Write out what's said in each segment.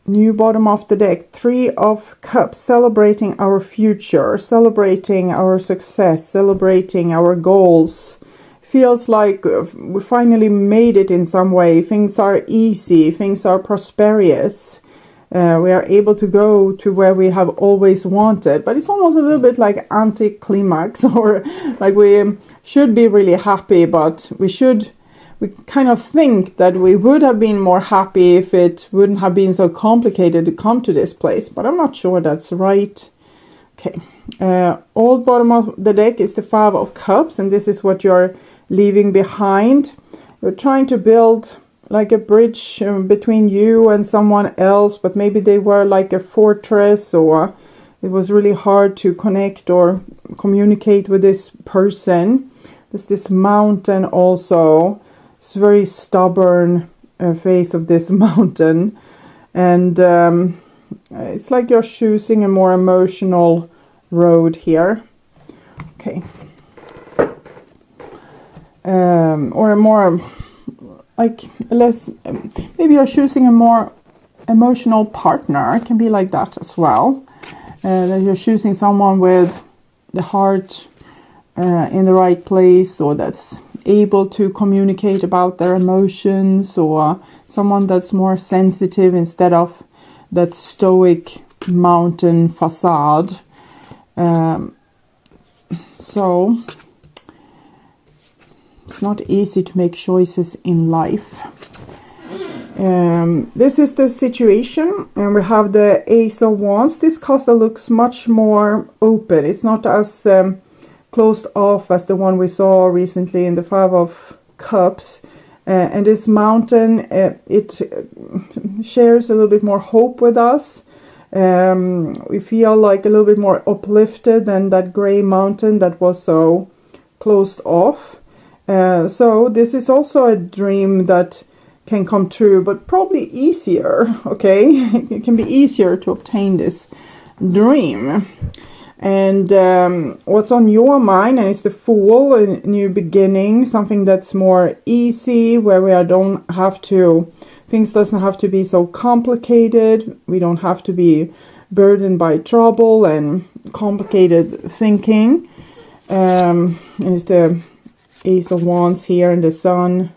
new bottom of the deck, 3 of Cups, celebrating our future, celebrating our success, celebrating our goals. Feels like we finally made it in some way. Things are easy, things are prosperous. We are able to go to where we have always wanted, but it's almost a little bit like anticlimax, or like we should be really happy, but we kind of think that we would have been more happy if it wouldn't have been so complicated to come to this place, but I'm not sure that's right. Okay, old bottom of the deck is the 5 of Cups, and this is what you're leaving behind. You're trying to build like a bridge between you and someone else, but maybe they were like a fortress, or it was really hard to connect or communicate with this person. There's this mountain also. It's very stubborn face of this mountain, and it's like you're choosing a more emotional road here. Okay, or a more like less, maybe you're choosing a more emotional partner. It can be like that as well. That you're choosing someone with the heart in the right place, or that's able to communicate about their emotions, or someone that's more sensitive instead of that stoic mountain facade. So it's not easy to make choices in life. This is the situation, and we have the Ace of Wands. This castle looks much more open. It's not as closed off as the one we saw recently in the 5 of Cups. And this mountain, it shares a little bit more hope with us. We feel like a little bit more uplifted than that gray mountain that was so closed off. So this is also a dream that can come true, but probably easier, okay? It can be easier to obtain this dream. And what's on your mind, and it's the Fool, a new beginning, something that's more easy, where we don't have to, things doesn't have to be so complicated. We don't have to be burdened by trouble and complicated thinking. And it's the Ace of Wands here, and the Sun,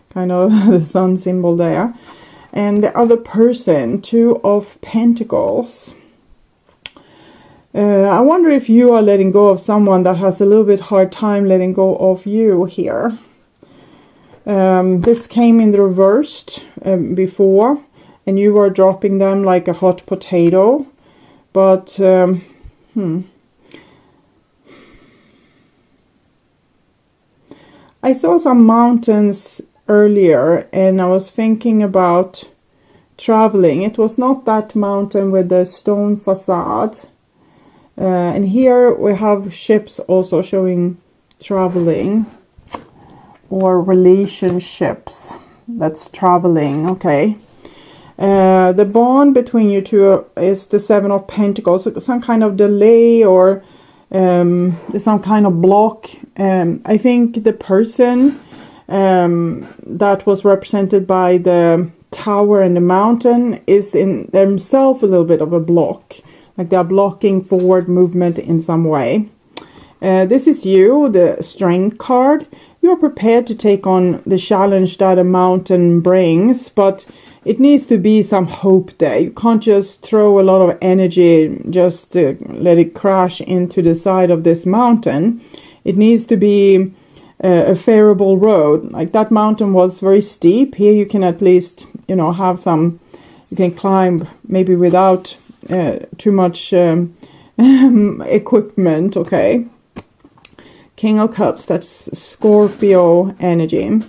kind of the Sun symbol there. And the other person, 2 of Pentacles. I wonder if you are letting go of someone that has a little bit hard time letting go of you here. This came in the reversed before, and you were dropping them like a hot potato. But, I saw some mountains earlier, and I was thinking about traveling. It was not that mountain with the stone facade. And here we have ships also showing traveling, or relationships that's traveling. Okay. The bond between you two is the 7 of Pentacles. So some kind of delay, or some kind of block. I think the person that was represented by the tower and the mountain is in themselves a little bit of a block. Like they're blocking forward movement in some way. This is you, the Strength card. You're prepared to take on the challenge that a mountain brings, but it needs to be some hope there. You can't just throw a lot of energy, just let it crash into the side of this mountain. It needs to be a favorable road. Like that mountain was very steep. Here you can at least, have some, you can climb maybe without too much equipment. Okay. King of Cups, that's Scorpio energy.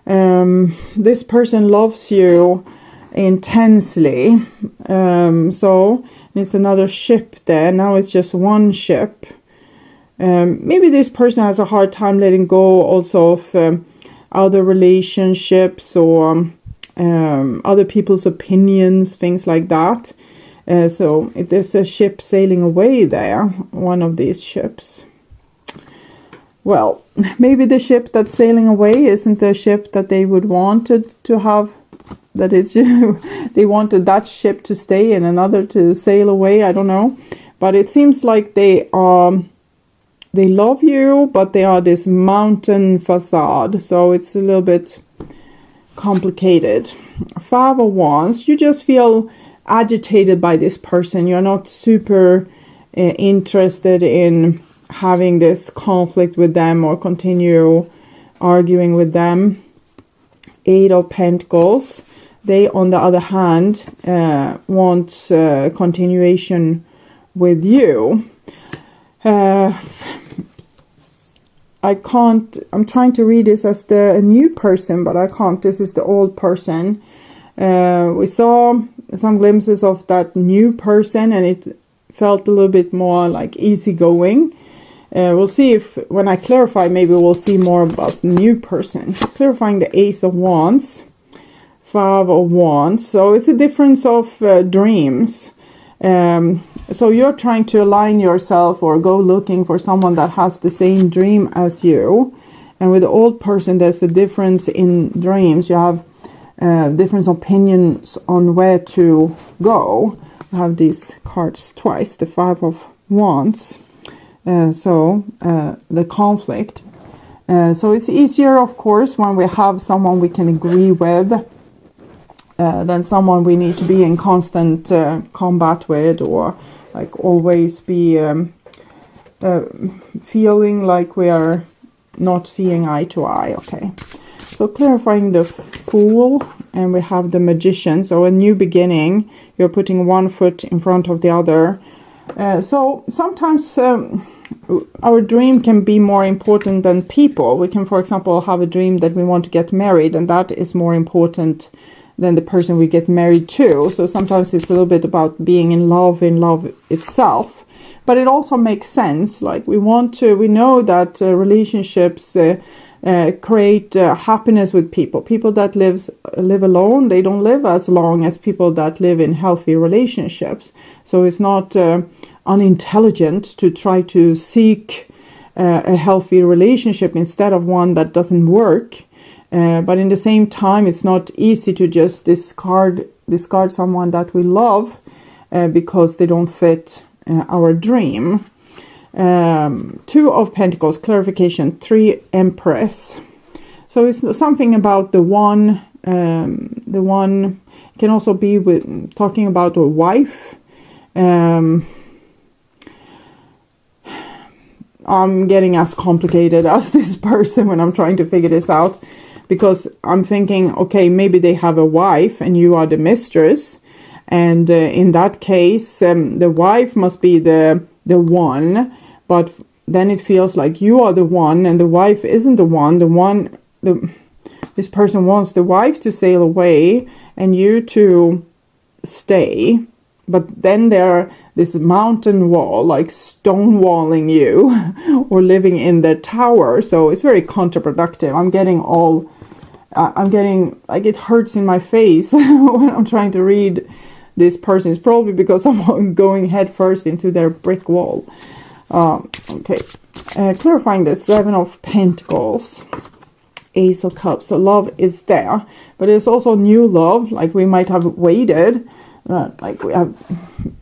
This person loves you intensely. So it's another ship there. Now it's just one ship. Maybe this person has a hard time letting go also of other relationships, or other people's opinions, things like that. So there's a ship sailing away there, one of these ships. Well, maybe the ship that's sailing away isn't the ship that they would want to have that it's they wanted that ship to stay and another to sail away. I don't know, but it seems like they love you, but they are this mountain facade, so it's a little bit complicated. 5 of Wands, you just feel agitated by this person. You're not super interested in having this conflict with them or continue arguing with them. 8 of Pentacles, they on the other hand want continuation with you. I'm trying to read this as the new person, but I can't. This is the old person. We saw some glimpses of that new person, and it felt a little bit more like easygoing. We'll see if, when I clarify, maybe we'll see more about the new person. Clarifying the Ace of Wands, 5 of Wands. So it's a difference of dreams. So you're trying to align yourself or go looking for someone that has the same dream as you. And with the old person, there's a difference in dreams. You have different opinions on where to go. I have these cards twice, the 5 of Wands. The conflict. So it's easier, of course, when we have someone we can agree with than someone we need to be in constant combat with, or like always be feeling like we are not seeing eye to eye. Okay, so clarifying the Fool, and we have the Magician. So a new beginning, you're putting one foot in front of the other. So sometimes our dream can be more important than people. We can, for example, have a dream that we want to get married, and that is more important than the person we get married to. So sometimes it's a little bit about being in love itself. But it also makes sense. Like we know that relationships create happiness with people. People that live alone, they don't live as long as people that live in healthy relationships. So it's not unintelligent to try to seek a healthy relationship instead of one that doesn't work. But in the same time, it's not easy to just discard someone that we love because they don't fit our dream. 2 of Pentacles, clarification, 3 Empress. So it's something about the one. The one can also be with talking about a wife. I'm getting as complicated as this person when I'm trying to figure this out, because I'm thinking, okay, maybe they have a wife and you are the mistress, and in that case, the wife must be the one, but then it feels like you are the one and the wife isn't the one. This person wants the wife to sail away and you to stay, but then there this mountain wall, like stonewalling you or living in the tower. So it's very counterproductive. I'm getting like it hurts in my face when I'm trying to read this person. It's probably because I'm going head first into their brick wall. Okay, clarifying the 7 of Pentacles, Ace of Cups. So love is there, but there's also new love. Like we might have waited, like we have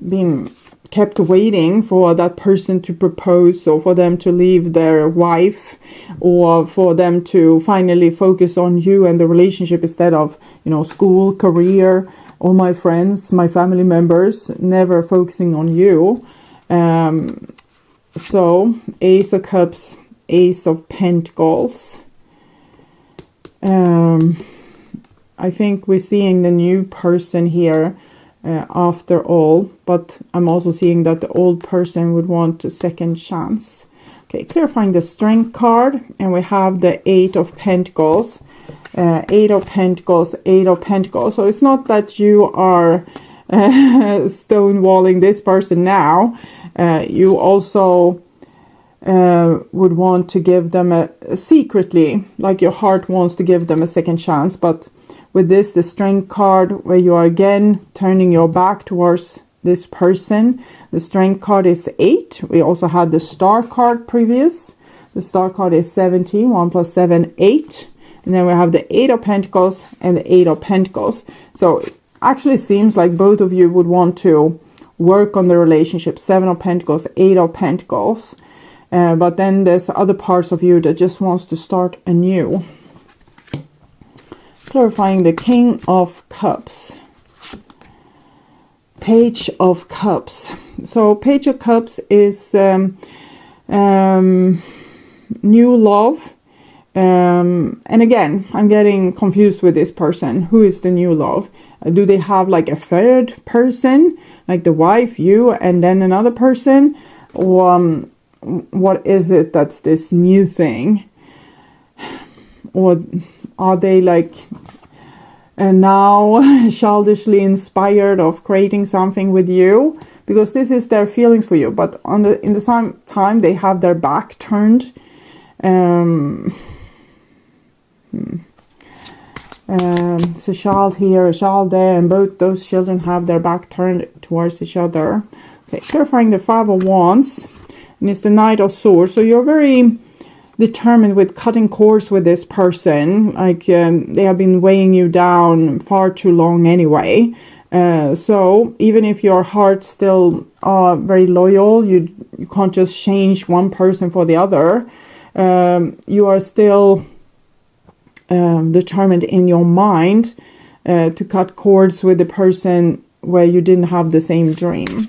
been kept waiting for that person to propose, or for them to leave their wife, or for them to finally focus on you and the relationship instead of, school, career, all my friends, my family members, never focusing on you. So Ace of Cups, Ace of Pentacles. I think we're seeing the new person here after all, but I'm also seeing that the old person would want a second chance. Okay, clarifying the Strength card, and we have the 8 of Pentacles. 8 of Pentacles, 8 of Pentacles. So it's not that you are stonewalling this person now. You also would want to give them secretly, like your heart wants to give them a second chance. But with this, the Strength card, where you are again turning your back towards this person. The Strength card is 8. We also had the Star card previous. The Star card is 17. 1 plus 7, 8. And then we have the 8 of Pentacles and the 8 of Pentacles. So it actually seems like both of you would want to work on the relationship. 7 of Pentacles, 8 of Pentacles. But then there's other parts of you that just wants to start anew. Clarifying the King of Cups. Page of Cups. So Page of Cups is new love. And again, I'm getting confused with this person. Who is the new love? Do they have like a third person? Like the wife, you, and then another person? Or what is it that's this new thing? Or are they like now childishly inspired of creating something with you? Because this is their feelings for you. But in the same time, they have their back turned. It's a child here, a child there, and both those children have their back turned towards each other. Okay, clarifying the 5 of Wands, and it's the Knight of Swords. So you're very determined with cutting cords with this person. Like they have been weighing you down far too long anyway. So even if your heart still are very loyal, you can't just change one person for the other. You are still determined in your mind to cut cords with the person where you didn't have the same dream.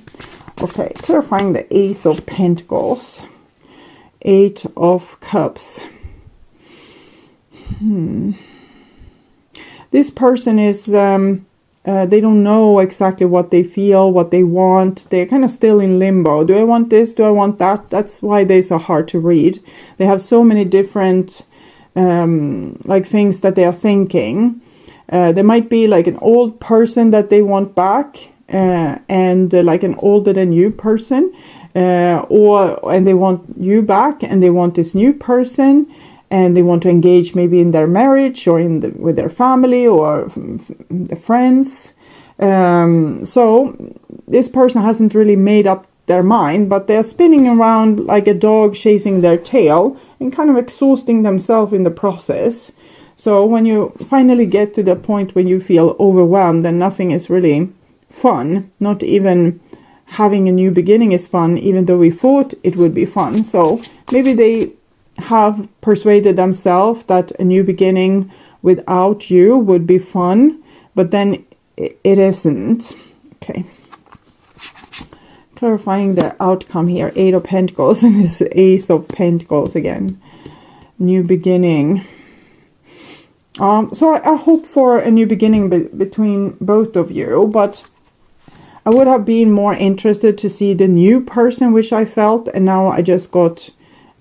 Okay, clarifying the Ace of Pentacles, 8 of Cups. This person is they don't know exactly what they feel, what they want. They're kind of still in limbo. Do I want this? Do I want that? That's why they're so hard to read. They have so many different like things that they are thinking. There might be like an old person that they want back, and like an older than you person, and they want you back, and they want this new person, and they want to engage maybe in their marriage or with their family or the friends. So this person hasn't really made up their mind, but they're spinning around like a dog chasing their tail and kind of exhausting themselves in the process. So when you finally get to the point when you feel overwhelmed, then nothing is really fun. Not even having a new beginning is fun, even though we thought it would be fun. So maybe they have persuaded themselves that a new beginning without you would be fun, but then it isn't. Okay. Clarifying the outcome here, 8 of Pentacles and this Ace of Pentacles again. New beginning. So I hope for a new beginning between both of you, but I would have been more interested to see the new person, which I felt, and now I just got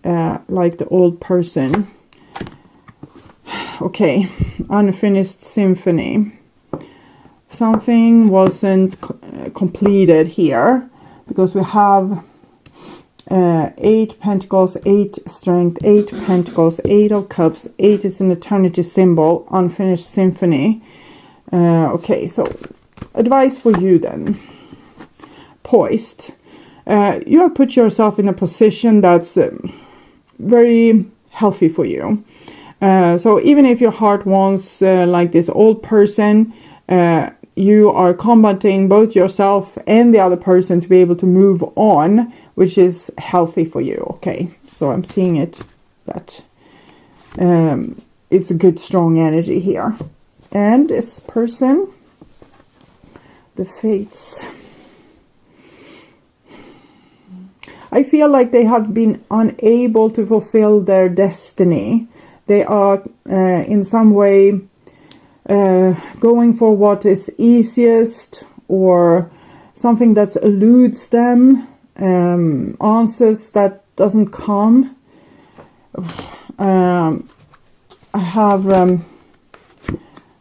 like the old person. Okay, unfinished symphony. Something wasn't completed here, because we have 8 Pentacles, 8 Strength, 8 Pentacles, 8 of Cups, 8 is an eternity symbol, unfinished symphony. Okay, so advice for you then. Poised. You have put yourself in a position that's very healthy for you. So even if your heart wants like this old person, you are combating both yourself and the other person to be able to move on, which is healthy for you. Okay, so I'm seeing it that it's a good strong energy here. And this person, the Fates. I feel like they have been unable to fulfill their destiny. They are in some way going for what is easiest, or something that eludes them, answers that doesn't come. I have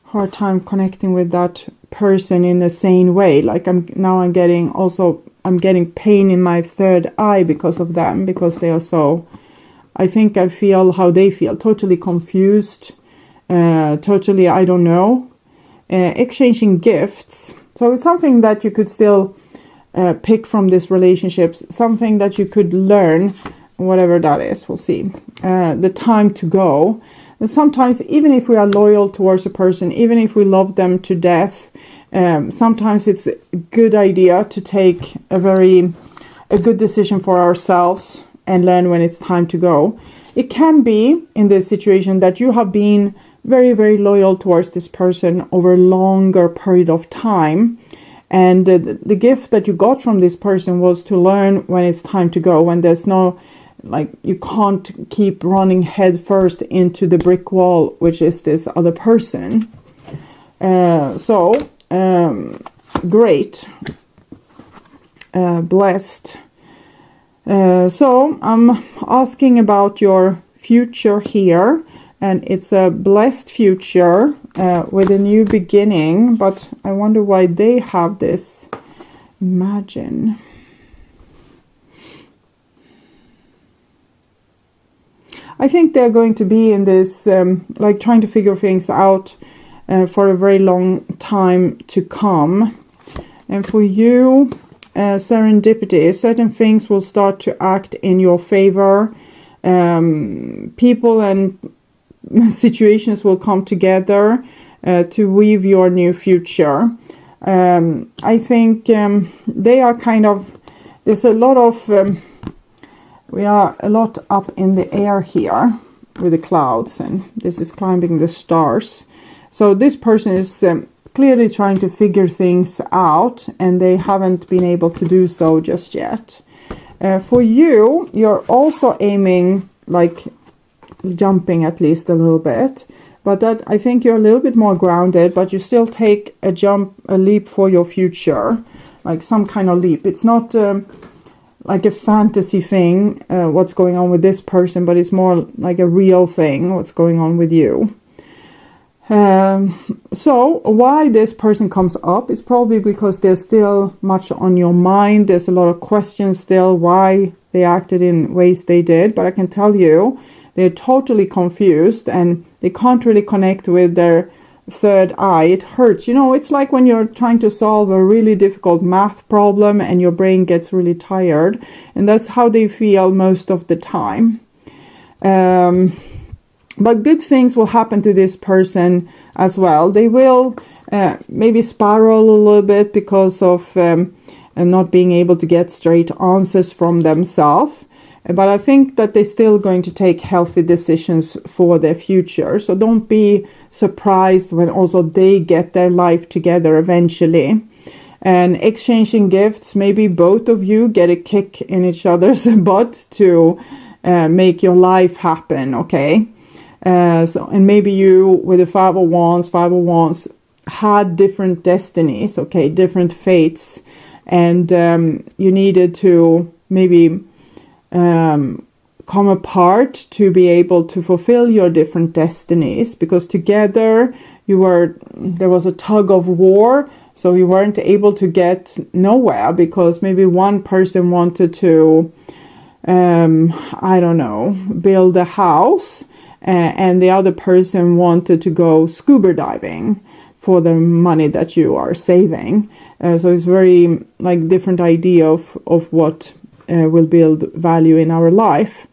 hard time connecting with that person in a sane way. Like I'm getting pain in my third eye because of them, because they are so, I think I feel how they feel, totally confused, totally, I don't know, exchanging gifts. So it's something that you could still pick from this relationship, something that you could learn, whatever that is, we'll see. The time to go. And sometimes, even if we are loyal towards a person, even if we love them to death, sometimes it's a good idea to take a good decision for ourselves and learn when it's time to go. It can be in this situation that you have been very, very loyal towards this person over a longer period of time. And the gift that you got from this person was to learn when it's time to go, when there's no, like, you can't keep running head first into the brick wall, which is this other person. Great. Blessed. So I'm asking about your future here, and it's a blessed future with a new beginning, but I wonder why they have this. Imagine. I think they're going to be in this, like, trying to figure things out for a very long time to come. And for you, serendipity, certain things will start to act in your favor. People and situations will come together to weave your new future. I think they are kind of, there's a lot of, we are a lot up in the air here with the clouds, and this is climbing the stars. So this person is clearly trying to figure things out, and they haven't been able to do so just yet. For you, you're also aiming, like, jumping at least a little bit, but that, I think you're a little bit more grounded, but you still take a leap for your future, like some kind of leap. It's not like a fantasy thing, what's going on with this person, but it's more like a real thing, what's going on with you. So why this person comes up is probably because there's still much on your mind. There's a lot of questions still why they acted in ways they did, but I can tell you they're totally confused and they can't really connect with their third eye. It hurts. You know, it's like when you're trying to solve a really difficult math problem and your brain gets really tired, and that's how they feel most of the time. But good things will happen to this person as well. They will maybe spiral a little bit because of not being able to get straight answers from themselves. But I think that they're still going to take healthy decisions for their future. So don't be surprised when also they get their life together eventually. And exchanging gifts, maybe both of you get a kick in each other's butt to make your life happen, okay? And maybe you, with the Five of Wands, had different destinies, okay, different fates, and you needed to maybe come apart to be able to fulfill your different destinies, because together there was a tug of war, so you weren't able to get nowhere because maybe one person wanted to, I don't know, build a house, and the other person wanted to go scuba diving for the money that you are saving. So it's very like different idea of what will build value in our life.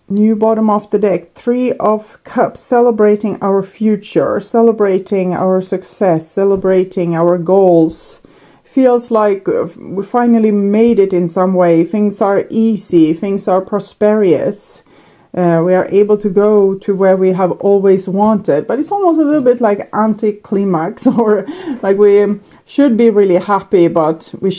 New bottom of the deck, Three of Cups, celebrating our future, celebrating our success, celebrating our goals. Feels like we finally made it in some way. Things are easy, things are prosperous. We are able to go to where we have always wanted, but it's almost a little bit like anticlimax, or like we should be really happy, but we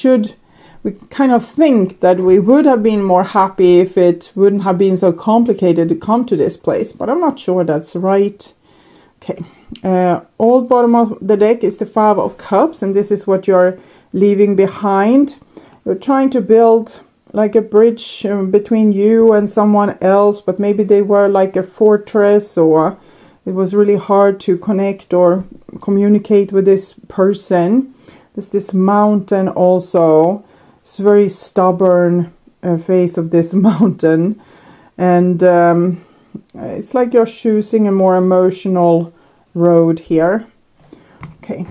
kind of think that we would have been more happy if it wouldn't have been so complicated to come to this place, but I'm not sure that's right. Okay, old bottom of the deck is the Five of Cups, and this is what you're leaving behind. You're trying to build like a bridge between you and someone else, but maybe they were like a fortress, or it was really hard to connect or communicate with this person. There's this mountain also. It's very stubborn face of this mountain, and it's like you're choosing a more emotional road here. Okay,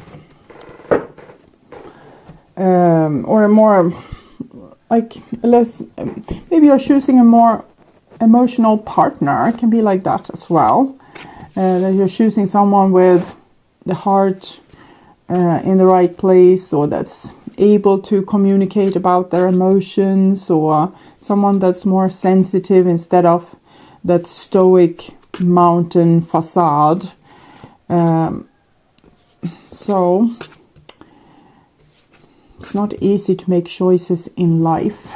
or a more like less, maybe you're choosing a more emotional partner can be like that as well. That you're choosing someone with the heart in the right place, or that's able to communicate about their emotions, or someone that's more sensitive instead of that stoic mountain facade. So it's not easy to make choices in life.